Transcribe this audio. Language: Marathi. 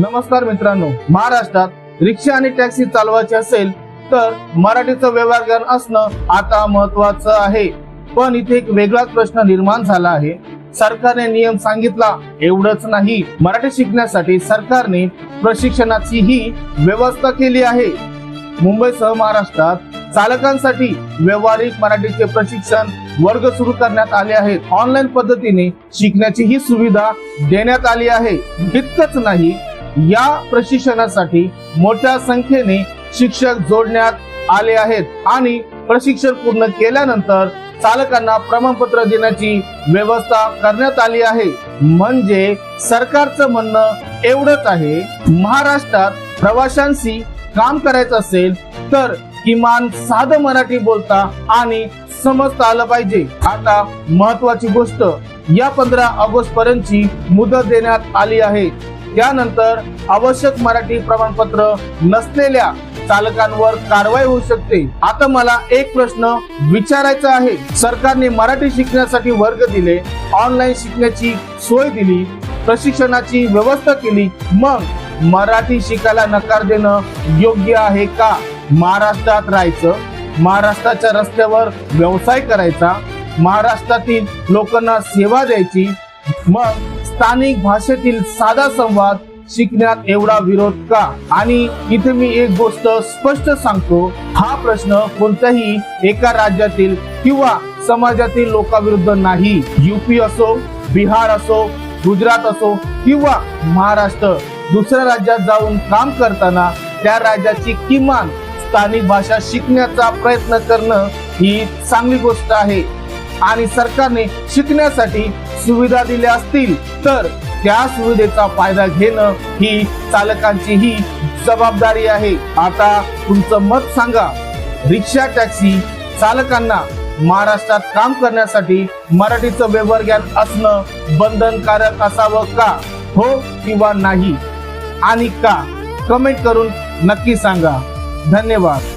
नमस्कार मित्रांनो, महाराष्ट्रात रिक्षा आणि टॅक्सी चालवायची असेल तर मराठीचं व्यवहार ज्ञान असणं आता महत्वाचं आहे। पण इथे एक वेगळाच प्रश्न निर्माण झाला आहे। सरकारने नियम सांगितला एवढंच नाही, मराठी शिकण्यासाठी सरकारने प्रशिक्षणाची ही व्यवस्था केली आहे। मुंबईसह महाराष्ट्रात चालकांसाठी व्यावहारिक मराठीचे प्रशिक्षण वर्ग सुरू करण्यात आले आहेत। ऑनलाईन पद्धतीने शिकण्याची ही सुविधा देण्यात आली आहे। इतकंच नाही, या प्रशिक्षणासाठी मोठ्या संख्येने शिक्षक जोडण्यात आले आहेत आणि प्रशिक्षण पूर्ण केल्यानंतर चालकांना प्रमाणपत्र देण्याची व्यवस्था करण्यात आली आहे। म्हणजे सरकारचं म्हणणं एवढंच आहे, महाराष्ट्रात प्रवाशांशी काम करायचं असेल तर किमान साधं मराठी बोलता आणि समजता आलं पाहिजे। आता महत्वाची गोष्ट, या 15 ऑगस्ट पर्यंतची मुदत देण्यात आली आहे। त्यानंतर आवश्यक मराठी प्रमाणपत्र नसलेल्या चालकांवर कारवाई होऊ शकते। आता मला एक प्रश्न विचारायचा आहे, सरकारने मराठी शिकण्यासाठी वर्ग दिले, ऑनलाईन शिकण्याची सोय दिली, प्रशिक्षणाची व्यवस्था केली, मग मराठी शिकायला नकार देणं योग्य आहे का? महाराष्ट्रात राहायचं, महाराष्ट्राच्या रस्त्यावर व्यवसाय करायचा, महाराष्ट्रातील लोकांना सेवा द्यायची, मग स्थानिक भाषेतील साधा संवाद शिकण्यात एवढा विरोध का? आणि इथे मी एक गोष्ट स्पष्ट सांगतो, हा प्रश्न कोणत्याही एका राज्यातील किंवा समाजातील लोकांविरुद्ध नाही। यूपी असो, बिहार असो, गुजरात असो किंवा महाराष्ट्र, दुसऱ्या राज्यात जाऊन काम करताना त्या राज्याची किमान स्थानिक भाषा शिकण्याचा प्रयत्न करणं ही चांगली गोष्ट आहे। आणि सरकारने शिकण्यासाठी सुविधा दिल्या असतील तर त्या सुविधेचा फायदा घेणं ही चालकांची ही जबाबदारी आहे। आता तुमचं मत सांगा, रिक्षा टॅक्सी चालकांना महाराष्ट्रात काम करण्यासाठी मराठीचं व्यवहार ज्ञान असणं बंधनकारक असावं का? हो किंवा नाही, आणि का? कमेंट करून नक्की सांगा। धन्यवाद।